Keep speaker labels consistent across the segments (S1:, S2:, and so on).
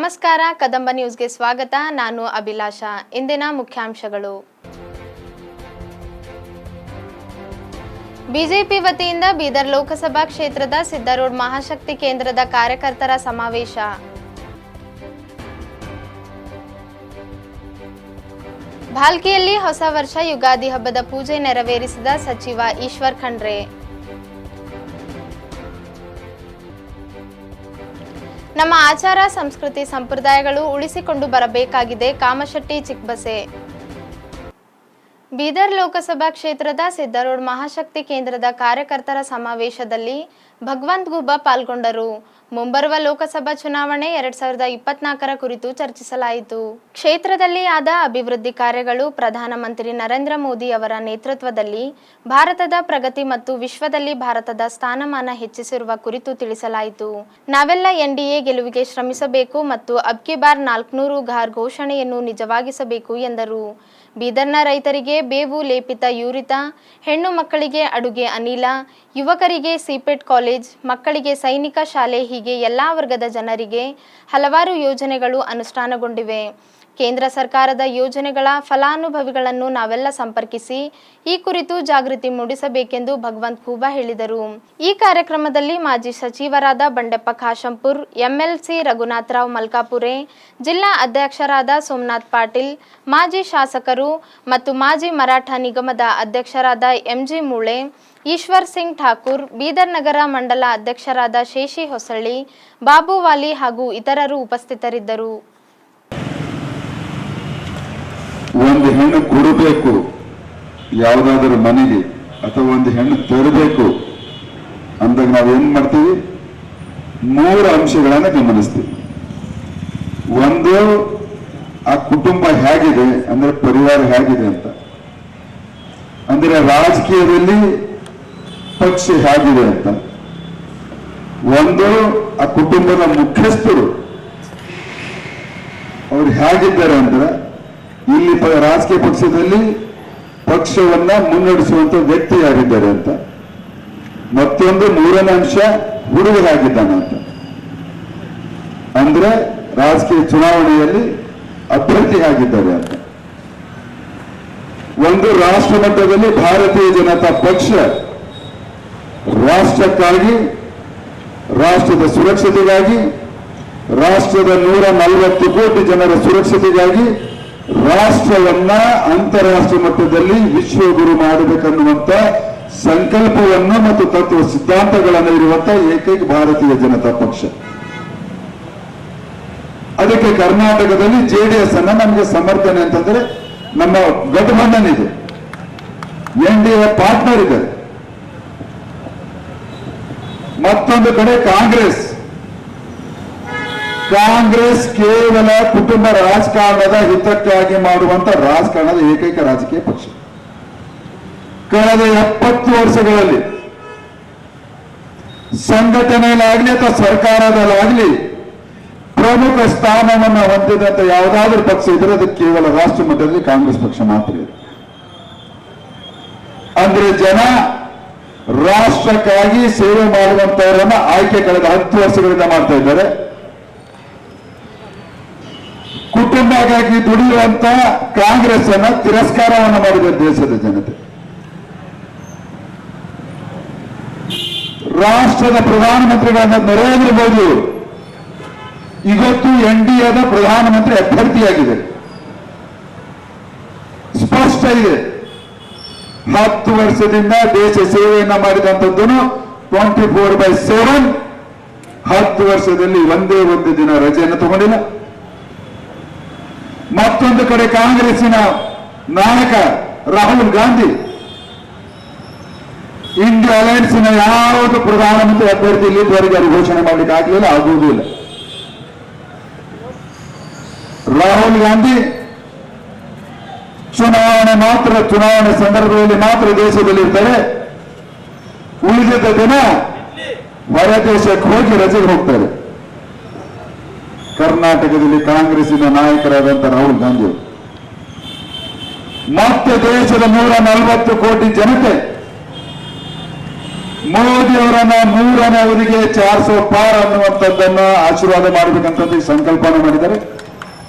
S1: ನಮಸ್ಕಾರ, ಕದಂಬ ನ್ಯೂಸ್ಗೆ ಸ್ವಾಗತ. ನಾನು ಅಭಿಲಾಷಾ. ಇಂದಿನ ಮುಖ್ಯಾಂಶಗಳು. ಬಿಜೆಪಿ ವತಿಯಿಂದ ಬೀದರ್ ಲೋಕಸಭಾ ಕ್ಷೇತ್ರದ ಸಿದ್ದಾರೂಢ ಮಹಾಶಕ್ತಿ ಕೇಂದ್ರದ ಕಾರ್ಯಕರ್ತರ ಸಮಾವೇಶ. ಭಾಲ್ಕಿಯಲ್ಲಿ ಹೊಸ ವರ್ಷ ಯುಗಾದಿ ಹಬ್ಬದ ಪೂಜೆ ನೆರವೇರಿಸಿದ ಸಚಿವ ಈಶ್ವರ್ ಖಂಡ್ರೆ. ನಮ್ಮ ಆಚಾರ ಸಂಸ್ಕೃತಿ ಸಂಪ್ರದಾಯಗಳು ಉಳಿಸಿಕೊಂಡು ಬರಬೇಕಾಗಿದೆ. ಕಾಮಶೆಟ್ಟಿ ಚಿಕ್ಕಬಸೆ. ಬೀದರ್ ಲೋಕಸಭಾ ಕ್ಷೇತ್ರದ ಸಿದ್ದಾರೂಢ ಮಹಾಶಕ್ತಿ ಕೇಂದ್ರದ ಕಾರ್ಯಕರ್ತರ ಸಮಾವೇಶದಲ್ಲಿ ಭಗವಂತ ಗುಬ್ಬಾ ಪಾಲ್ಗೊಂಡರು. ಮುಂಬರುವ ಲೋಕಸಭಾ ಚುನಾವಣೆ 2024 ಕುರಿತು ಚರ್ಚಿಸಲಾಯಿತು. ಕ್ಷೇತ್ರದಲ್ಲಿ ಆದ ಅಭಿವೃದ್ಧಿ ಕಾರ್ಯಗಳು, ಪ್ರಧಾನಮಂತ್ರಿ ನರೇಂದ್ರ ಮೋದಿ ಅವರ ನೇತೃತ್ವದಲ್ಲಿ ಭಾರತದ ಪ್ರಗತಿ ಮತ್ತು ವಿಶ್ವದಲ್ಲಿ ಭಾರತದ ಸ್ಥಾನಮಾನ ಹೆಚ್ಚಿಸಿರುವ ಕುರಿತು ತಿಳಿಸಲಾಯಿತು. ನಾವೆಲ್ಲ ಎನ್ಡಿಎ ಗೆಲುವಿಗೆ ಶ್ರಮಿಸಬೇಕು ಮತ್ತು ಅಬ್ಕಿ ಬಾರ್ 400 ಘಾರ್ ಘೋಷಣೆಯನ್ನು ನಿಜವಾಗಿಸಬೇಕು ಎಂದರು. ಬೀದರ್ನ ರೈತರಿಗೆ ಬೇವು ಲೇಪಿತ ಯೂರಿತ, ಹೆಣ್ಣು ಮಕ್ಕಳಿಗೆ ಅಡುಗೆ ಅನಿಲ, ಯುವಕರಿಗೆ ಸಿಪೆಟ್ ಕಾಲೇಜ್, ಮಕ್ಕಳಿಗೆ ಸೈನಿಕ ಶಾಲೆ ಹೀಗೆ ಎಲ್ಲಾ ವರ್ಗದ ಜನರಿಗೆ ಹಲವಾರು ಯೋಜನೆಗಳು ಅನುಷ್ಠಾನಗೊಂಡಿವೆ. ಕೇಂದ್ರ ಸರ್ಕಾರದ ಯೋಜನೆಗಳ ಫಲಾನುಭವಿಗಳನ್ನು ನಾವೆಲ್ಲ ಸಂಪರ್ಕಿಸಿ ಈ ಕುರಿತು ಜಾಗೃತಿ ಮೂಡಿಸಬೇಕೆಂದು ಭಗವಂತ ಖೂಬಾ ಹೇಳಿದರು. ಈ ಕಾರ್ಯಕ್ರಮದಲ್ಲಿ ಮಾಜಿ ಸಚಿವರಾದ ಬಂಡೆಪ್ಪ ಖಾಶಂಪುರ್, ಎಂಎಲ್ಸಿ ರಘುನಾಥರಾವ್ ಮಲ್ಕಾಪುರೆ, ಜಿಲ್ಲಾ ಅಧ್ಯಕ್ಷರಾದ ಸೋಮನಾಥ್ ಪಾಟೀಲ್, ಮಾಜಿ ಶಾಸಕರು ಮತ್ತು ಮಾಜಿ ಮರಾಠ ನಿಗಮದ ಅಧ್ಯಕ್ಷರಾದ ಎಂಜಿ ಮೂಳೆ, ಈಶ್ವರ್ ಸಿಂಗ್ ಠಾಕೂರ್, ಬೀದರ್ ನಗರ ಮಂಡಲ ಅಧ್ಯಕ್ಷರಾದ ಶೇಷಿ ಹೊಸಳ್ಳಿ, ಬಾಬು ವಾಲಿ ಹಾಗೂ ಇತರರು ಉಪಸ್ಥಿತರಿದ್ದರು.
S2: ಒಂದು ಹೆಣ್ಣು ಕೊಡಬೇಕು ಯಾವುದಾದ್ರೂ ಮನೆಗೆ ಅಥವಾ ಒಂದು ಹೆಣ್ಣು ತರಬೇಕು ಅಂದಾಗ ನಾವೇನ್ ಮಾಡ್ತೀವಿ, 3 ಅಂಶಗಳನ್ನ ಗಮನಿಸ್ತೀವಿ. ಒಂದು, ಆ ಕುಟುಂಬ ಹೇಗಿದೆ ಅಂದ್ರೆ ಪರಿವಾರ ಹೇಗಿದೆ ಅಂತ, ಅಂದ್ರೆ ರಾಜಕೀಯದಲ್ಲಿ ಪಕ್ಷ ಹೇಗಿದೆ ಅಂತ. ಒಂದು, ಆ ಕುಟುಂಬದ ಮುಖ್ಯಸ್ಥರು ಅವ್ರು ಹೇಗಿದ್ದಾರೆ ಅಂದ್ರೆ ಇಲ್ಲಿ ರಾಜಕೀಯ ಪಕ್ಷದಲ್ಲಿ ಪಕ್ಷವನ್ನ ಮುನ್ನಡೆಸುವಂತ ವ್ಯಕ್ತಿ ಯಾರಿದ್ದಾರೆ ಅಂತ. ಮತ್ತೊಂದು, 3ನೇ ಅಂಶ, ಹುಡುಗ ಹೇಗಿದ್ದಾನ ಅಂತ, ಅಂದ್ರೆ ರಾಜಕೀಯ ಚುನಾವಣೆಯಲ್ಲಿ ಅಭ್ಯರ್ಥಿ ಹೇಗಿದ್ದಾರೆ ಅಂತ. ಒಂದು, ರಾಷ್ಟ್ರ ಮಟ್ಟದಲ್ಲಿ ಭಾರತೀಯ ಜನತಾ ಪಕ್ಷ ರಾಷ್ಟ್ರಕ್ಕಾಗಿ, ರಾಷ್ಟ್ರದ ಸುರಕ್ಷತೆಗಾಗಿ, ರಾಷ್ಟ್ರದ 140 ಕೋಟಿ ಜನರ ಸುರಕ್ಷತೆಗಾಗಿ ರಾಷ್ಟ್ರವನ್ನ ಅಂತಾರಾಷ್ಟ್ರೀಯ ಮಟ್ಟದಲ್ಲಿ ವಿಶ್ವಗುರು ಮಾಡಬೇಕನ್ನುವಂತ ಸಂಕಲ್ಪವನ್ನು ಮತ್ತು ತತ್ವ ಸಿದ್ಧಾಂತಗಳನ್ನು ಇರುವಂತ ಏಕೈಕ ಭಾರತೀಯ ಜನತಾ ಪಕ್ಷ. ಅದಕ್ಕೆ ಕರ್ನಾಟಕದಲ್ಲಿ JDS ಅನ್ನ ನಮಗೆ ಸಮರ್ಥನೆ ಅಂತಂದ್ರೆ ನಮ್ಮ ಗಠಬಂಧನ್ ಇದೆ, NDA ಪಾರ್ಟ್ನರ್ ಇದೆ. ಮತ್ತೊಂದು ಕಡೆ ಕಾಂಗ್ರೆಸ್ ಕೇವಲ ಕುಟುಂಬ ರಾಜಕಾರಣದ ಹಿತಕ್ಕಾಗಿ ಮಾಡುವಂತ ರಾಜಕಾರಣದ ಏಕೈಕ ರಾಜಕೀಯ ಪಕ್ಷ. ಕಳೆದ 70 ವರ್ಷಗಳಲ್ಲಿ ಸಂಘಟನೆಯಲ್ಲಾಗ್ಲಿ ಅಥವಾ ಸರ್ಕಾರದಲ್ಲಾಗ್ಲಿ ಪ್ರಮುಖ ಸ್ಥಾನವನ್ನು ಹೊಂದಿದಂತ ಯಾವುದಾದ್ರೂ ಪಕ್ಷ ಇದ್ರೆ ಅದು ಕೇವಲ ರಾಷ್ಟ್ರ ಮಟ್ಟದಲ್ಲಿ ಕಾಂಗ್ರೆಸ್ ಪಕ್ಷ ಮಾತ್ರ ಇದೆ. ಅಂದ್ರೆ ಜನ ರಾಷ್ಟ್ರಕ್ಕಾಗಿ ಸೇವೆ ಮಾಡುವಂತವರನ್ನ ಆಯ್ಕೆ ಕಳೆದ 10 ವರ್ಷಗಳಿಂದ ಮಾಡ್ತಾ ಇದ್ದಾರೆ. ಕುಟುಂಬಕ್ಕಾಗಿ ದುಡಿಯುವಂತ ಕಾಂಗ್ರೆಸ್ ಅನ್ನ ತಿರಸ್ಕಾರವನ್ನು ಮಾಡಿದ ದೇಶದ ಜನತೆ. ರಾಷ್ಟ್ರದ ಪ್ರಧಾನಮಂತ್ರಿಗಳಾದ ನರೇಂದ್ರ ಮೋದಿ ಇವತ್ತು NDAದ ಪ್ರಧಾನಮಂತ್ರಿ ಅಭ್ಯರ್ಥಿಯಾಗಿದೆ. ಸ್ಪಷ್ಟ ಇದೆ, 10 ವರ್ಷದಿಂದ ದೇಶ ಸೇವೆಯನ್ನ ಮಾಡಿದಂಥದ್ದು 24/7. 10 ವರ್ಷದಲ್ಲಿ ಒಂದೇ ಒಂದು ದಿನ ರಜೆಯನ್ನು ತಗೊಂಡಿಲ್ಲ. ಮತ್ತೊಂದು ಕಡೆ ಕಾಂಗ್ರೆಸ್ಸಿನ ನಾಯಕ ರಾಹುಲ್ ಗಾಂಧಿ ಇಂಡಿಯಾ ಅಲಯನ್ಸ್ನ ಯಾವುದು ಪ್ರಧಾನಮಂತ್ರಿ ಅಭ್ಯರ್ಥಿ ಇಲ್ಲಿವರೆಗೆ ಅವರು ಘೋಷಣೆ ಮಾಡಲಿಕ್ಕೆ ಆಗಲಿಲ್ಲ, ಆಗುವುದೂ ಇಲ್ಲ. ರಾಹುಲ್ ಗಾಂಧಿ ಚುನಾವಣೆ ಸಂದರ್ಭದಲ್ಲಿ ಮಾತ್ರ ದೇಶದಲ್ಲಿ ಇರ್ತಾರೆ, ಉಳಿದ ದಿನ ಹೊರ ದೇಶಕ್ಕೆ ಹೋಗಿ ರಜೆಗೆ ಹೋಗ್ತಾರೆ. ಕರ್ನಾಟಕದಲ್ಲಿ ಕಾಂಗ್ರೆಸ್ಸಿನ ನಾಯಕರಾದಂತ ರಾಹುಲ್ ಗಾಂಧಿ ಮತ್ತೆ ದೇಶದ 140 ಕೋಟಿ ಜನತೆ ಮೋದಿ ಅವರನ್ನ 3ನೇ ಅವಧಿಗೆ 400 ಪಾರ್ ಅನ್ನುವಂಥದ್ದನ್ನ ಆಶೀರ್ವಾದ ಮಾಡಬೇಕಂತ ಸಂಕಲ್ಪನೆ ಮಾಡಿದ್ದಾರೆ.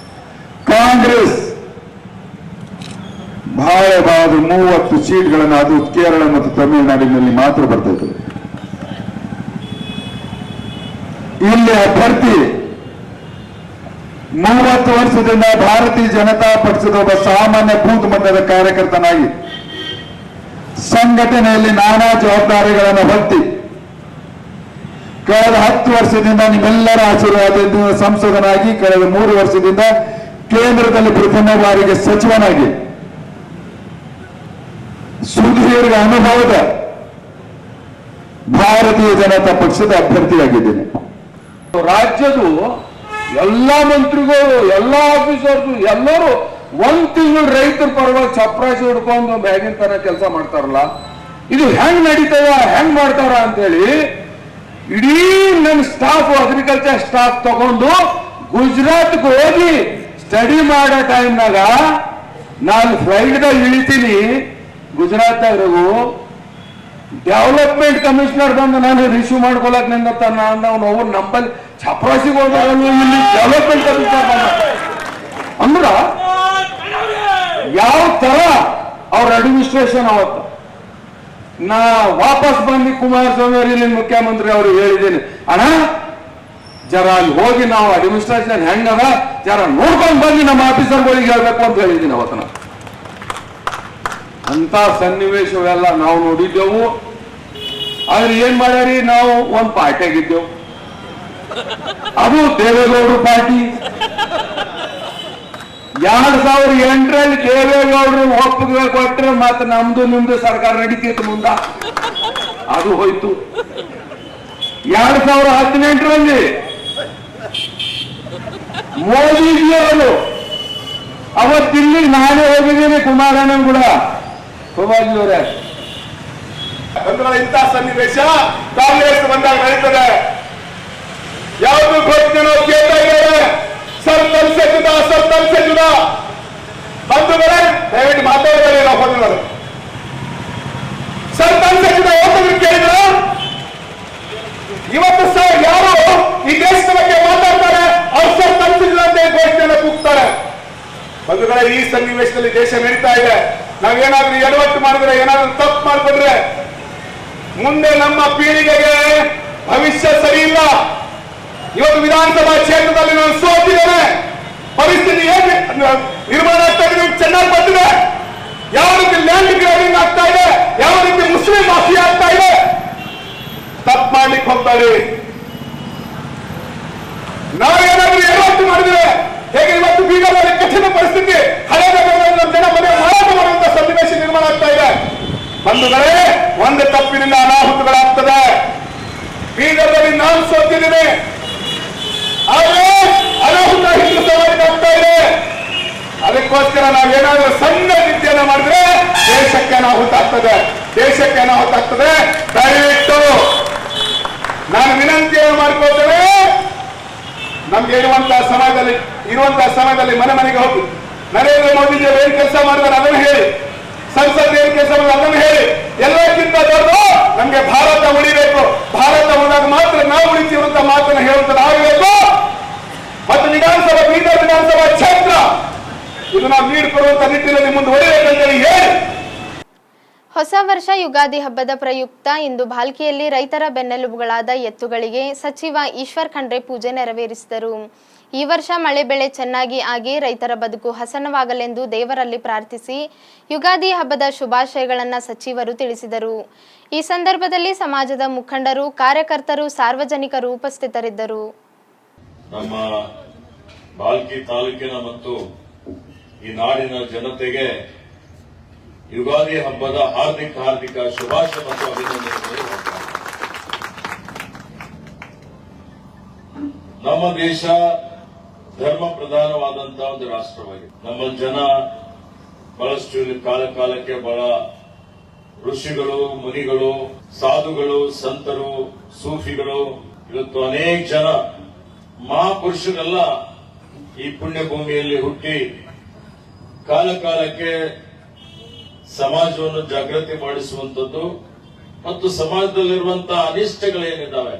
S2: ಕಾಂಗ್ರೆಸ್ ಬಹಳ 30 ಸೀಟ್ಗಳನ್ನು, ಅದು ಕೇರಳ ಮತ್ತು ತಮಿಳುನಾಡಿನಲ್ಲಿ ಮಾತ್ರ ಬರ್ತಾ ಇದ್ದಾರೆ. ಇಲ್ಲಿ ಅಭ್ಯರ್ಥಿ 30 ವರ್ಷದಿಂದ ಭಾರತೀಯ ಜನತಾ ಪಕ್ಷದ ಒಬ್ಬ ಸಾಮಾನ್ಯ ಬೂತ್ ಮಟ್ಟದ ಕಾರ್ಯಕರ್ತನಾಗಿ ಸಂಘಟನೆಯಲ್ಲಿ ನಾನಾ ಜವಾಬ್ದಾರಿಗಳನ್ನು ಹೊತ್ತಿ ಕಳೆದ 10 ವರ್ಷದಿಂದ ನಿಮ್ಮೆಲ್ಲರ ಆಶೀರ್ವಾದದಿಂದ ಸಂಸದನಾಗಿ, ಕಳೆದ 3 ವರ್ಷದಿಂದ ಕೇಂದ್ರದಲ್ಲಿ ಪ್ರಥಮ ಬಾರಿಗೆ ಸಚಿವನಾಗಿ ಸುದೀರ್ಘ ಅನುಭವದ ಭಾರತೀಯ ಜನತಾ ಪಕ್ಷದ ಅಭ್ಯರ್ಥಿಯಾಗಿದ್ದೇನೆ.
S3: ರಾಜ್ಯದ ಎಲ್ಲಾ ಮಂತ್ರಿಗಳು, ಎಲ್ಲಾ ಆಫೀಸರ್ಸ್ ಎಲ್ಲರೂ 1 ತಿಂಗಳು ರೈತರ ಪರವಾಗಿ ಚಪ್ರಾಸಿ ಹಿಡ್ಕೊಂಡು ಬ್ಯಾಗಿನ ತರ ಕೆಲಸ ಮಾಡ್ತಾರಲ್ಲ, ಇದು ಹೆಂಗ್ ನಡೀತದ, ಹೆಂಗ್ ಮಾಡ್ತಾರ ಅಂತ ಹೇಳಿ ಇಡೀ ನನ್ನ ಸ್ಟಾಫ್, ಅಗ್ರಿಕಲ್ಚರ್ ಸ್ಟಾಫ್ ತಗೊಂಡು ಗುಜರಾತ್ಗೆ ಹೋಗಿ ಸ್ಟಡಿ ಮಾಡೋ ಟೈಮ್ನಾಗ ನಾನು ಫ್ಲೈಟ್ದಾಗ ಇಳಿತೀನಿ. ಗುಜರಾತ್ದಾಗ ಡೆವಲಪ್ಮೆಂಟ್ ಕಮಿಷನರ್ ಬಂದು ನಾನು ರಿಸೀವ್ ಮಾಡ್ಕೊಳಕ್ ನಾವು ನಂಬಲ್ಲಿ ಚಪ್ರಾಸಿಗೆ ಹೋದಾಗ ಇಲ್ಲಿ ಡೆವಲಪ್ಮೆಂಟ್ ಕಮಿಷನರ್ ಅಂದ್ರ ಯಾವ ತರ ಅವ್ರ ಅಡ್ಮಿನಿಸ್ಟ್ರೇಷನ್ ಅವತ್ತು. ನಾ ವಾಪಸ್ ಬಂದು ಕುಮಾರಸ್ವಾಮಿ ಅವರಿಗೆ ಮುಖ್ಯಮಂತ್ರಿ ಅವ್ರಿಗೆ ಹೇಳಿದ್ದೀನಿ, ಅಣ್ಣ ಜರ ಅಲ್ಲಿ ಹೋಗಿ ನಾವು ಅಡ್ಮಿನಿಸ್ಟ್ರೇಷನ್ ಹೆಂಗದ ಜರ ನೋಡ್ಕೊಂಡು ಬಂದು ನಮ್ಮ ಆಫೀಸರ್ಗಳಿಗೆ ಹೇಳ್ಬೇಕು ಅಂತ ಹೇಳಿದ್ದೀನಿ ಅವತ್ತನ. ಅಂತ ಸನ್ನಿವೇಶವೆಲ್ಲ ನಾವು ನೋಡಿದ್ದೆವು. ಆದ್ರೆ ಏನ್ ಮಾಡ್ಯಾರಿ, ನಾವು ಒಂದ್ ಪಾರ್ಟಿಯಾಗಿದ್ದೆವು, ಅದು ದೇವೇಗೌಡರು ಪಾರ್ಟಿ. 2008ರಲ್ಲಿ ದೇವೇಗೌಡರು ಒಪ್ಪಿಗೆ ಕೊಟ್ಟರೆ ಮತ್ತೆ ನಮ್ದು ನಿಮ್ದು ಸರ್ಕಾರ ನಡೀತಿತ್ತು ಮುಂದ, ಅದು ಹೋಯ್ತು. 2018ರಲ್ಲಿ ಮೋದಿಜಿಯವರು ಅವತ್ತು ದಿಲ್ಲಿಗೆ ನಾನೇ ಹೋಗಿದ್ದೀನಿ, ಕುಮಾರಣ್ಣ ಕೂಡ ಹೋಗಿಯವರೇ.
S4: ಇಂಥ ಸನ್ನಿವೇಶ ಕಾಂಗ್ರೆಸ್ ಬಂದಾಗ ನಡೀತದೆ. ಯಾವುದು ಘೋಷಣೆ ಕೇಳ್ತಾ ಇದ್ದಾರೆ, ಸರ್ಕಲ್ ಸೆ ಜುದಾ ಬಂಧುಗಳೇ, ದಯವಿಟ್ಟು ಮಾತಾಡಿದರೆ ನಾವು ಹೋಗಿದ್ದಾರೆ. ಸರ್ಕಲ್ ಸೆ ಜುದಾ ಯಾಕಂದ್ರೆ ಕೇಳಿದ್ರ, ಇವತ್ತು ಸಹ ಯಾರು ಈ ದೇಶದ ಬಗ್ಗೆ ಮಾತಾಡ್ತಾರೆ ಅವ್ರು ಸರ್ಕಲ್ ಸೆ ಜುದಾ ಅಂತ ಘೋಷಣೆ ಕೂಗ್ತಾರೆ. ಬಂಧುಗಳೇ, ಈ ಸನ್ನಿವೇಶದಲ್ಲಿ ದೇಶ ನಡೀತಾ ಇದೆ. ನಾವೇನಾದ್ರೂ ಎಡವಟ್ಟು ಮಾಡಿದ್ರೆ, ಏನಾದ್ರೂ ತಪ್ಪು ಮಾಡಿಕೊಂಡ್ರೆ ಮುಂದೆ ನಮ್ಮ ಪೀಳಿಗೆಗೆ ಭವಿಷ್ಯ ಸರಿ ಇಲ್ಲ. ಇವತ್ತು ವಿಧಾನಸಭಾ ಕ್ಷೇತ್ರದಲ್ಲಿ ನಾನು ಸೋತಿದ್ದೇನೆ. ಪರಿಸ್ಥಿತಿ ಹೇಗೆ ನಿರ್ಮಾಣ ಆಗ್ತಾ ಇದೆ ಚೆನ್ನಾಗಿ ಬಂದಿದೆ. ಯಾವ ರೀತಿ ಲ್ಯಾಂಡ್ ಗ್ರಾಬಿಂಗ್ ಆಗ್ತಾ ಇದೆ, ಯಾವ ರೀತಿ ಮುಸ್ಲಿಂ ಮಾಫಿಯಾ ಆಗ್ತಾ ಇದೆ. ತಪ್ಪು ಮಾಡ್ಲಿಕ್ಕೆ ಹೋಗ್ತಾರೆ. ನಾವೇನಾದ್ರೂ ಎಡವಟ್ಟು ಮಾಡಿದ್ರೆ ಹೇಗೆ ಇವತ್ತು ಬೀದರ್ನಲ್ಲಿ ಕಠಿಣ ಪರಿಸ್ಥಿತಿ, ಹಳೆ ನಮ್ಮ ಜನ ಮನೆ ಮಾರಾಟ ಮಾಡುವಂತ ಸನ್ನಿವೇಶ ನಿರ್ಮಾಣ ಆಗ್ತಾ ಇದೆ. ಬಂಧುಗಳೇ, ಒಂದು ತಪ್ಪಿನಿಂದ ಅನಾಹುತಗಳಾಗ್ತದೆ. ಬೀದರ್ನಲ್ಲಿ ನಾನು ಸೋತಿದ್ದೀನಿ, ಆದರೆ ಅನಾಹುತ ಹಿಂದೂ ಸಮಾಜಕ್ಕೆ ಆಗ್ತಾ ಇದೆ. ಅದಕ್ಕೋಸ್ಕರ ನಾವೇನಾದ್ರೂ ಸಣ್ಣ ರೀತಿಯನ್ನ ಮಾಡಿದ್ರೆ ದೇಶಕ್ಕೆ ಅನಾಹುತ ಆಗ್ತದೆ, ದೇಶಕ್ಕೆ ಅನಾಹುತ ಆಗ್ತದೆ. ದಯವಿಟ್ಟು ನಾನು ವಿನಂತಿಯನ್ನು ಮಾಡ್ಕೊಳ್ತೇನೆ, ನಮ್ಗೆ ಇರುವಂತಹ ಸಮಯದಲ್ಲಿ ಮನೆ ಮನೆಗೆ ಹೋಗಿ ನರೇಂದ್ರ ಮೋದಿಜಿ ಏನ್ ಕೆಲಸ ಮಾಡಿದಾರೆ ಅದನ್ನು ಹೇಳಿ, ಸಂಸತ್ ಏನ್ ಕೆಲಸ ಮಾಡಿದ್ರೆ ಅದನ್ನು ಹೇಳಿ. ಎಲ್ಲಕ್ಕಿಂತ ದೊಡ್ಡ ನಮ್ಗೆ ಭಾರತ ಉಳಿಬೇಕು. ಭಾರತ ಉಳಿದಾಗ ಮಾತ್ರ ನಾವು ಉಳಿಸಿರುವಂತ ಮಾತನ್ನು ಹೇಳುವಂತದ್ದಾಗಬೇಕು. ಮತ್ತು ಬೀದರ್ ವಿಧಾನಸಭಾ ಕ್ಷೇತ್ರ ಇದು ನಾವು ನೀಡಿಕೊಡುವಂತ ನಿಟ್ಟಿನಲ್ಲಿ ಮುಂದುವರಿಯಬೇಕಂತೇಳಿ ಹೇಳಿ.
S1: ಹೊಸ ವರ್ಷ ಯುಗಾದಿ ಹಬ್ಬದ ಪ್ರಯುಕ್ತ ಇಂದು ಭಾಲ್ಕಿಯಲ್ಲಿ ರೈತರ ಬೆನ್ನೆಲುಬುಗಳಾದ ಎತ್ತುಗಳಿಗೆ ಸಚಿವ ಈಶ್ವರ್ ಖಂಡ್ರೆ ಪೂಜೆ ನೆರವೇರಿಸಿದರು. ಈ ವರ್ಷ ಮಳೆ ಬೆಳೆ ಚೆನ್ನಾಗಿ ಆಗಿ ರೈತರ ಬದುಕು ಹಸನವಾಗಲೆಂದು ದೇವರಲ್ಲಿ ಪ್ರಾರ್ಥಿಸಿ ಯುಗಾದಿ ಹಬ್ಬದ ಶುಭಾಶಯಗಳನ್ನು ಸಚಿವರು ತಿಳಿಸಿದರು. ಈ ಸಂದರ್ಭದಲ್ಲಿ ಸಮಾಜದ ಮುಖಂಡರು, ಕಾರ್ಯಕರ್ತರು, ಸಾರ್ವಜನಿಕರು ಉಪಸ್ಥಿತರಿದ್ದರು.
S5: ನಮ್ಮ ಭಾಲ್ಕಿ ತಾಲೂಕಿನ ಮತ್ತು ಈ ನಾಡಿನ ಜನತೆಗೆ ಯುಗಾದಿ ಹಬ್ಬದ ಹಾರ್ದಿಕ ಶುಭಾಶಯ ಮತ್ತು ಅಭಿನಂದನೆಗಳು. ನಮ್ಮ ದೇಶ ಧರ್ಮ ಪ್ರಧಾನವಾದಂತಹ ಒಂದು ರಾಷ್ಟ್ರವಾಗಿದೆ. ನಮ್ಮ ಜನ ಬಹಳಷ್ಟು ಕಾಲಕ್ಕೆ ಬಹಳ ಋಷಿಗಳು, ಮುನಿಗಳು, ಸಾಧುಗಳು, ಸಂತರು, ಸೂಫಿಗಳು, ಇವತ್ತು ಅನೇಕ ಜನ ಮಹಾಪುರುಷರೆಲ್ಲ ಈ ಪುಣ್ಯ ಭೂಮಿಯಲ್ಲಿ ಹುಟ್ಟಿ ಕಾಲಕ್ಕೆ ಸಮಾಜವನ್ನು ಜಾಗೃತಿ ಮಾಡಿಸುವಂತದ್ದು ಮತ್ತು ಸಮಾಜದಲ್ಲಿರುವಂತಹ ಅನಿಷ್ಟಗಳೇನಿದ್ದಾವೆ,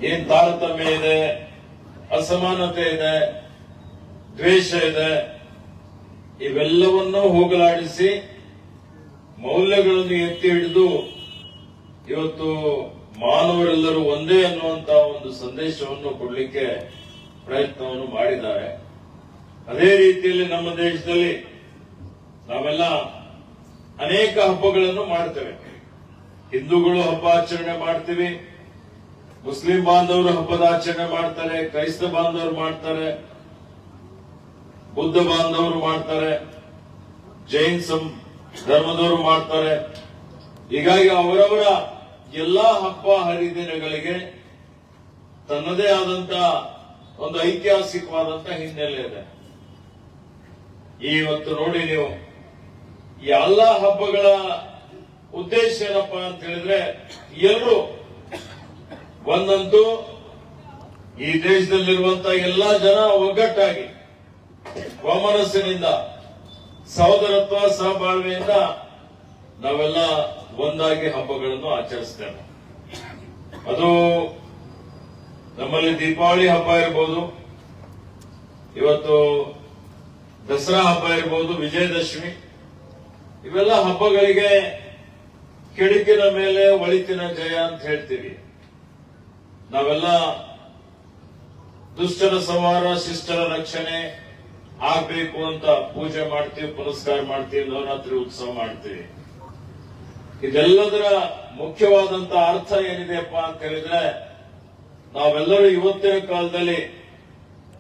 S5: ಏನ್ ತಾರತಮ್ಯ ಇದೆ, ಅಸಮಾನತೆ ಇದೆ, ದ್ವೇಷ ಇದೆ, ಇವೆಲ್ಲವನ್ನೂ ಹೋಗಲಾಡಿಸಿ ಮೌಲ್ಯಗಳನ್ನು ಎತ್ತಿ ಹಿಡಿದು ಇವತ್ತು ಮಾನವರೆಲ್ಲರೂ ಒಂದೇ ಅನ್ನುವಂತಹ ಒಂದು ಸಂದೇಶವನ್ನು ಕೊಡಲಿಕ್ಕೆ ಪ್ರಯತ್ನವನ್ನು ಮಾಡಿದ್ದಾರೆ. ಅದೇ ರೀತಿಯಲ್ಲಿ ನಮ್ಮ ದೇಶದಲ್ಲಿ ನಾವೆಲ್ಲ ಅನೇಕ ಹಬ್ಬಗಳನ್ನು ಮಾಡ್ತೇವೆ. ಹಿಂದೂಗಳು ಹಬ್ಬ ಆಚರಣೆ ಮಾಡ್ತೀವಿ, ಮುಸ್ಲಿಂ ಬಾಂಧವರು ಹಬ್ಬದ ಆಚರಣೆ ಮಾಡ್ತಾರೆ, ಕ್ರೈಸ್ತ ಬಾಂಧವರು ಮಾಡ್ತಾರೆ, ಬುದ್ಧ ಬಾಂಧವರು ಮಾಡ್ತಾರೆ, ಜೈನ್ ಧರ್ಮದವರು ಮಾಡ್ತಾರೆ. ಹೀಗಾಗಿ ಅವರವರ ಎಲ್ಲಾ ಹಬ್ಬ ಹರಿದಿನಗಳಿಗೆ ತನ್ನದೇ ಆದಂತಹ ಒಂದು ಐತಿಹಾಸಿಕವಾದಂತಹ ಹಿನ್ನೆಲೆ ಇದೆ. ಇವತ್ತು ನೋಡಿ ನೀವು ಈ ಎಲ್ಲಾ ಹಬ್ಬಗಳ ಉದ್ದೇಶ ಏನಪ್ಪಾ ಅಂತ ಹೇಳಿದ್ರೆ, ಎಲ್ಲರೂ ಒಂದಂತೂ ಈ ದೇಶದಲ್ಲಿರುವಂತಹ ಎಲ್ಲಾ ಜನ ಒಗ್ಗಟ್ಟಾಗಿ ವಮನಸ್ಸಿನಿಂದ ಸಹೋದರತ್ವ ಸಹಬಾಳ್ವೆಯಿಂದ ನಾವೆಲ್ಲ ಒಂದಾಗಿ ಹಬ್ಬಗಳನ್ನು ಆಚರಿಸ್ತೇವೆ. ಅದು ನಮ್ಮಲ್ಲಿ ದೀಪಾವಳಿ ಹಬ್ಬ ಇರಬಹುದು, ಇವತ್ತು ದಸರಾ ಹಬ್ಬ ಇರಬಹುದು, ವಿಜಯದಶಮಿ, ಇವೆಲ್ಲ ಹಬ್ಬಗಳಿಗೆ ಕೆಡುಕಿನ ಮೇಲೆ ಒಳಿತಿನ ಜಯ ಅಂತ ಹೇಳ್ತೀವಿ. ನಾವೆಲ್ಲ ದುಷ್ಟರ ಸಂಹಾರ ಶಿಷ್ಟರ ರಕ್ಷಣೆ ಆಗ್ಬೇಕು ಅಂತ ಪೂಜೆ ಮಾಡ್ತೀವಿ, ಪುನಸ್ಕಾರ ಮಾಡ್ತೀವಿ, ನವರಾತ್ರಿ ಉತ್ಸವ ಮಾಡ್ತೀವಿ. ಇದೆಲ್ಲದರ ಮುಖ್ಯವಾದಂತಹ ಅರ್ಥ ಏನಿದೆಯಪ್ಪ ಅಂತ ಹೇಳಿದ್ರೆ, ನಾವೆಲ್ಲರೂ ಇವತ್ತಿನ ಕಾಲದಲ್ಲಿ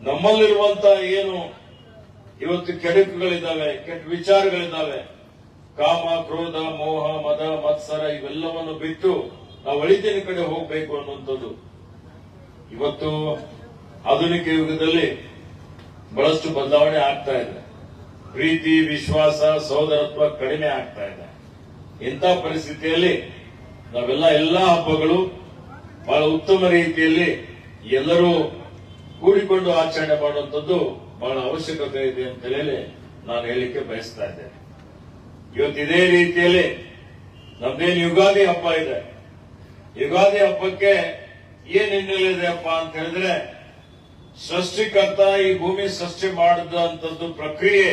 S5: ನಮ್ಮಲ್ಲಿರುವಂತಹ ಏನು ಇವತ್ತು ಕೆಡುಕುಗಳಿದ್ದಾವೆ, ಕೆಟ್ಟ ವಿಚಾರಗಳಿದ್ದಾವೆ, ಕಾಮ ಕ್ರೋಧ ಮೋಹ ಮದ ಮತ್ಸರ ಇವೆಲ್ಲವನ್ನು ಬಿಟ್ಟು ನಾವು ಒಳಿತಿನ ಕಡೆ ಹೋಗ್ಬೇಕು ಅನ್ನುವಂಥದ್ದು. ಇವತ್ತು ಆಧುನಿಕ ಯುಗದಲ್ಲಿ ಬಹಳಷ್ಟು ಬದಲಾವಣೆ ಆಗ್ತಾ ಇದೆ. ಪ್ರೀತಿ ವಿಶ್ವಾಸ ಸಹೋದರತ್ವ ಕಡಿಮೆ ಆಗ್ತಾ ಇದೆ. ಇಂಥ ಪರಿಸ್ಥಿತಿಯಲ್ಲಿ ನಾವೆಲ್ಲ ಎಲ್ಲಾ ಹಬ್ಬಗಳು ಬಹಳ ಉತ್ತಮ ರೀತಿಯಲ್ಲಿ ಎಲ್ಲರೂ ಕೂಡಿಕೊಂಡು ಆಚರಣೆ ಮಾಡುವಂಥದ್ದು ಬಹಳ ಅವಶ್ಯಕತೆ ಇದೆ ಅಂತ ಹೇಳಿ ನಾನು ಹೇಳಿಕ್ಕೆ ಬಯಸ್ತಾ ಇದ್ದೇನೆ. ಇವತ್ತು ಇದೇ ರೀತಿಯಲ್ಲಿ ನಮ್ದೇನು ಯುಗಾದಿ ಹಬ್ಬ ಇದೆ, ಯುಗಾದಿ ಹಬ್ಬಕ್ಕೆ ಏನ್ ಹಿನ್ನೆಲೆ ಇದೆಯಪ್ಪ ಅಂತ ಹೇಳಿದ್ರೆ, ಸೃಷ್ಟಿಕರ್ತ ಈ ಭೂಮಿ ಸೃಷ್ಟಿ ಮಾಡಿದಂಥದ್ದು ಪ್ರಕ್ರಿಯೆ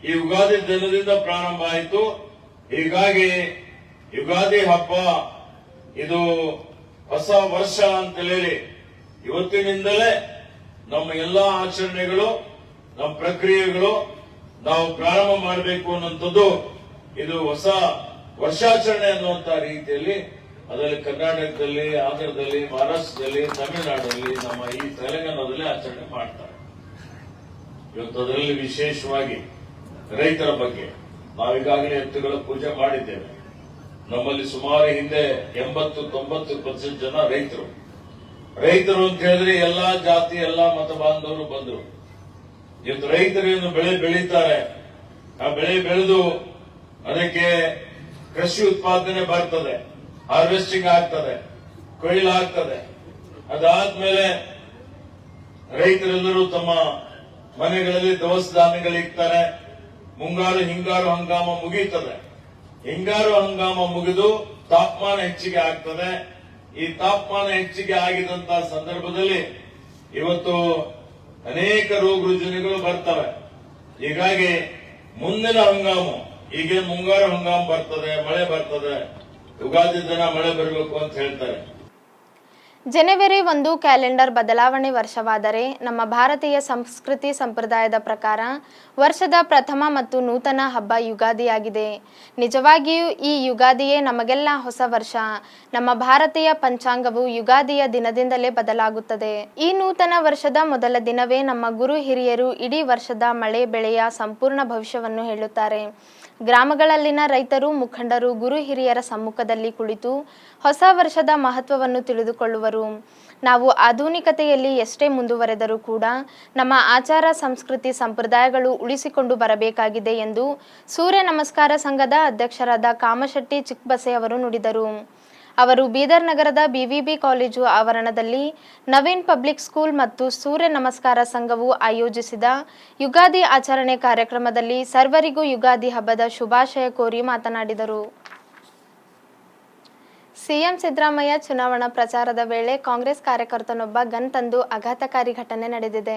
S5: ಈ ಯುಗಾದಿ ದಿನದಿಂದ ಪ್ರಾರಂಭ ಆಯಿತು. ಹೀಗಾಗಿ ಯುಗಾದಿ ಹಬ್ಬ ಇದು ಹೊಸ ವರ್ಷ ಅಂತ ಹೇಳಿ ಇವತ್ತಿನಿಂದಲೇ ನಮ್ಮ ಎಲ್ಲಾ ಆಚರಣೆಗಳು, ನಮ್ಮ ಪ್ರಕ್ರಿಯೆಗಳು ನಾವು ಪ್ರಾರಂಭ ಮಾಡಬೇಕು ಅನ್ನುವಂಥದ್ದು. ಇದು ಹೊಸ ವರ್ಷಾಚರಣೆ ಅನ್ನುವಂತ ರೀತಿಯಲ್ಲಿ ಅದರಲ್ಲಿ ಕರ್ನಾಟಕದಲ್ಲಿ, ಆಂಧ್ರದಲ್ಲಿ, ಮಹಾರಾಷ್ಟ್ರದಲ್ಲಿ, ತಮಿಳುನಾಡಲ್ಲಿ, ನಮ್ಮ ಈ ತೆಲಂಗಾಣದಲ್ಲಿ ಆಚರಣೆ ಮಾಡ್ತಾರೆ. ಇವತ್ತು ಅದರಲ್ಲಿ ವಿಶೇಷವಾಗಿ ರೈತರ ಬಗ್ಗೆ ನಾವೀಗಾಗಲೇ ಎತ್ತುಗಳ ಪೂಜೆ ಮಾಡಿದ್ದೇವೆ. ನಮ್ಮಲ್ಲಿ ಸುಮಾರು ಹಿಂದೆ 80-90% ಜನ ರೈತರು ಅಂತ ಹೇಳಿದ್ರೆ ಎಲ್ಲಾ ಜಾತಿ ಎಲ್ಲಾ ಮತ ಬಾಂಧವರು ಬಂದರು. ಇವತ್ತು ರೈತರೇನು ಬೆಳೆ ಬೆಳೀತಾರೆ, ಆ ಬೆಳೆ ಬೆಳೆದು ಅದಕ್ಕೆ ಕೃಷಿ ಉತ್ಪಾದನೆ ಬರ್ತದೆ, ಹಾರ್ವೆಸ್ಟಿಂಗ್ ಆಗ್ತದೆ, ಕೊಯ್ಲು ಆಗ್ತದೆ. ಅದಾದ್ಮೇಲೆ ರೈತರೆಲ್ಲರೂ ತಮ್ಮ ಮನೆಗಳಲ್ಲಿ ದವಸ ಧಾನ್ಯಗಳಿರ್ತಾರೆ. ಮುಂಗಾರು ಹಿಂಗಾರು ಹಂಗಾಮ ಮುಗೀತದೆ. ಹಿಂಗಾರು ಹಂಗಾಮ ಮುಗಿದು ತಾಪಮಾನ ಹೆಚ್ಚಿಗೆ ಆಗ್ತದೆ. ಈ ತಾಪಮಾನ ಹೆಚ್ಚಿಗೆ ಆಗಿದಂತಹ ಸಂದರ್ಭದಲ್ಲಿ ಇವತ್ತು ಅನೇಕ ರೋಗ ರುಜಿನಗಳು ಬರ್ತವೆ. ಹೀಗಾಗಿ ಮುಂದಿನ ಹಂಗಾಮು, ಈಗ ಮುಂಗಾರು ಹಂಗಾಮ ಬರ್ತದೆ, ಮಳೆ ಬರ್ತದೆ, ಯುಗಾದಿ ದಿನ ಮಳೆ ಬರಬೇಕು ಅಂತ ಹೇಳ್ತಾರೆ.
S1: ಜನವರಿ 1 ಕ್ಯಾಲೆಂಡರ್ ಬದಲಾವಣೆ ವರ್ಷವಾದರೆ ನಮ್ಮ ಭಾರತೀಯ ಸಂಸ್ಕೃತಿ ಸಂಪ್ರದಾಯದ ಪ್ರಕಾರ ವರ್ಷದ ಪ್ರಥಮ ಮತ್ತು ನೂತನ ಹಬ್ಬ ಯುಗಾದಿಯಾಗಿದೆ. ನಿಜವಾಗಿಯೂ ಈ ಯುಗಾದಿಯೇ ನಮಗೆಲ್ಲ ಹೊಸ ವರ್ಷ. ನಮ್ಮ ಭಾರತೀಯ ಪಂಚಾಂಗವು ಯುಗಾದಿಯ ದಿನದಿಂದಲೇ ಬದಲಾಗುತ್ತದೆ. ಈ ನೂತನ ವರ್ಷದ ಮೊದಲ ದಿನವೇ ನಮ್ಮ ಗುರು ಹಿರಿಯರು ಇಡೀ ವರ್ಷದ ಮಳೆ ಬೆಳೆಯ ಸಂಪೂರ್ಣ ಭವಿಷ್ಯವನ್ನು ಹೇಳುತ್ತಾರೆ. ಗ್ರಾಮಗಳಲ್ಲಿನ ರೈತರು ಮುಖಂಡರು ಗುರು ಹಿರಿಯರ ಸಮ್ಮುಖದಲ್ಲಿ ಕುಳಿತು ಹೊಸ ವರ್ಷದ ಮಹತ್ವವನ್ನು ತಿಳಿದುಕೊಳ್ಳುವರು. ನಾವು ಆಧುನಿಕತೆಯಲ್ಲಿ ಎಷ್ಟೇ ಮುಂದುವರೆದರೂ ಕೂಡ ನಮ್ಮ ಆಚಾರ ಸಂಸ್ಕೃತಿ ಸಂಪ್ರದಾಯಗಳು ಉಳಿಸಿಕೊಂಡು ಬರಬೇಕಾಗಿದೆ ಎಂದು ಸೂರ್ಯ ನಮಸ್ಕಾರ ಸಂಘದ ಅಧ್ಯಕ್ಷರಾದ ಕಾಮಶೆಟ್ಟಿ ಚಿಕ್ಕಬಸೆ ಅವರು ನುಡಿದರು. ಅವರು ಬೀದರ್ ನಗರದ BVB ಕಾಲೇಜು ಆವರಣದಲ್ಲಿ ನವೀನ್ ಪಬ್ಲಿಕ್ ಸ್ಕೂಲ್ ಮತ್ತು ಸೂರ್ಯ ನಮಸ್ಕಾರ ಸಂಘವು ಆಯೋಜಿಸಿದ ಯುಗಾದಿ ಆಚರಣೆ ಕಾರ್ಯಕ್ರಮದಲ್ಲಿ ಸರ್ವರಿಗೂ ಯುಗಾದಿ ಹಬ್ಬದ ಶುಭಾಶಯ ಕೋರಿ ಮಾತನಾಡಿದರು. ಸಿಎಂ ಸಿದ್ದರಾಮಯ್ಯ ಚುನಾವಣಾ ಪ್ರಚಾರದ ವೇಳೆ ಕಾಂಗ್ರೆಸ್ ಕಾರ್ಯಕರ್ತನೊಬ್ಬ ಗನ್ ತಂದು ಆಘಾತಕಾರಿ ಘಟನೆ ನಡೆದಿದೆ.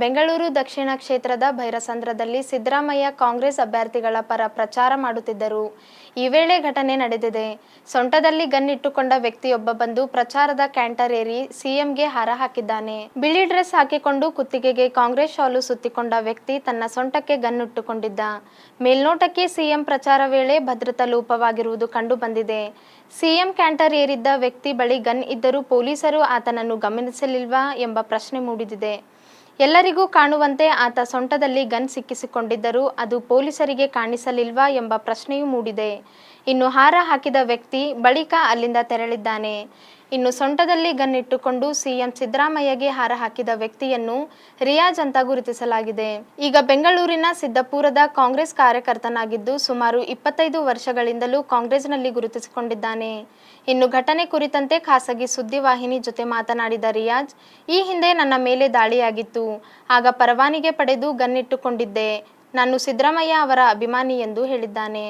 S1: ಬೆಂಗಳೂರು ದಕ್ಷಿಣ ಕ್ಷೇತ್ರದ ಭೈರಸಂದ್ರದಲ್ಲಿ ಸಿದ್ದರಾಮಯ್ಯ ಕಾಂಗ್ರೆಸ್ ಅಭ್ಯರ್ಥಿಗಳ ಪರ ಪ್ರಚಾರ ಮಾಡುತ್ತಿದ್ದರು. ಈ ವೇಳೆ ಘಟನೆ ನಡೆದಿದೆ. ಸೊಂಟದಲ್ಲಿ ಗನ್ ಇಟ್ಟುಕೊಂಡ ವ್ಯಕ್ತಿಯೊಬ್ಬ ಬಂದು ಪ್ರಚಾರದ ಕ್ಯಾಂಟರ್ ಏರಿ ಸಿಎಂಗೆ ಹಾರ ಹಾಕಿದ್ದಾನೆ. ಬಿಳಿ ಡ್ರೆಸ್ ಹಾಕಿಕೊಂಡು ಕುತ್ತಿಗೆಗೆ ಕಾಂಗ್ರೆಸ್ ಶಾಲು ಸುತ್ತಿಕೊಂಡ ವ್ಯಕ್ತಿ ತನ್ನ ಸೊಂಟಕ್ಕೆ ಗನ್ ಇಟ್ಟುಕೊಂಡಿದ್ದ. ಮೇಲ್ನೋಟಕ್ಕೆ ಸಿಎಂ ಪ್ರಚಾರ ವೇಳೆ ಭದ್ರತಾ ಲೋಪವಾಗಿರುವುದು ಕಂಡು ಬಂದಿದೆ. ಸಿಎಂ ಕ್ಯಾಂಟರ್ ಏರಿದ್ದ ವ್ಯಕ್ತಿ ಬಳಿ ಗನ್ ಇದ್ದರೂ ಪೊಲೀಸರು ಆತನನ್ನು ಗಮನಿಸಲಿಲ್ವಾ ಎಂಬ ಪ್ರಶ್ನೆ ಮೂಡಿದಿದೆ. ಎಲ್ಲರಿಗೂ ಕಾಣುವಂತೆ ಆತ ಸೊಂಟದಲ್ಲಿ ಗನ್ ಸಿಕ್ಕಿಸಿಕೊಂಡಿದ್ದರೂ ಅದು ಪೊಲೀಸರಿಗೆ ಕಾಣಿಸಲಿಲ್ವಾ ಎಂಬ ಪ್ರಶ್ನೆಯೂ ಮೂಡಿದೆ. ಇನ್ನು ಹಾರ ಹಾಕಿದ ವ್ಯಕ್ತಿ ಬಳಿಕ ಅಲ್ಲಿಂದ ತೆರಳಿದ್ದಾನೆ. ಇನ್ನು ಸೊಂಟದಲ್ಲಿ ಗನ್ ಇಟ್ಟುಕೊಂಡು ಸಿಎಂ ಸಿದ್ದರಾಮಯ್ಯಗೆ ಹಾರ ಹಾಕಿದ ವ್ಯಕ್ತಿಯನ್ನು ರಿಯಾಜ್ ಅಂತ ಗುರುತಿಸಲಾಗಿದೆ. ಈಗ ಬೆಂಗಳೂರಿನ ಸಿದ್ದಾಪುರದ ಕಾಂಗ್ರೆಸ್ ಕಾರ್ಯಕರ್ತನಾಗಿದ್ದು ಸುಮಾರು 25 ವರ್ಷಗಳಿಂದಲೂ ಕಾಂಗ್ರೆಸ್ನಲ್ಲಿ ಗುರುತಿಸಿಕೊಂಡಿದ್ದಾನೆ. ಇನ್ನು ಘಟನೆ ಕುರಿತಂತೆ ಖಾಸಗಿ ಸುದ್ದಿವಾಹಿನಿ ಜೊತೆ ಮಾತನಾಡಿದ ರಿಯಾಜ್, ಈ ಹಿಂದೆ ನನ್ನ ಮೇಲೆ ದಾಳಿಯಾಗಿತ್ತು. ಆಗ ಪರವಾನಗಿ ಪಡೆದು ಗನ್ ಇಟ್ಟುಕೊಂಡಿದ್ದೆ. ನಾನು ಸಿದ್ದರಾಮಯ್ಯ ಅವರ ಅಭಿಮಾನಿ ಎಂದು ಹೇಳಿದ್ದಾನೆ.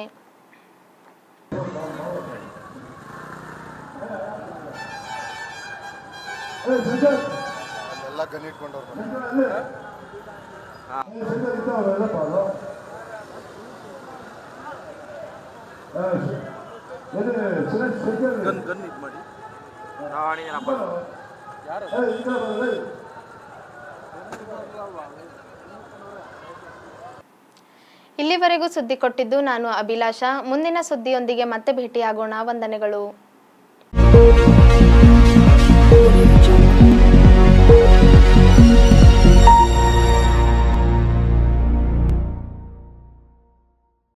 S1: ಇಲ್ಲಿವರೆಗೂ ಸುದ್ದಿ ಕೊಟ್ಟಿದ್ದು ನಾನು ಅಭಿಲಾಷ. ಮುಂದಿನ ಸುದ್ದಿಯೊಂದಿಗೆ ಮತ್ತೆ ಭೇಟಿಯಾಗೋಣ. ವಂದನೆಗಳು.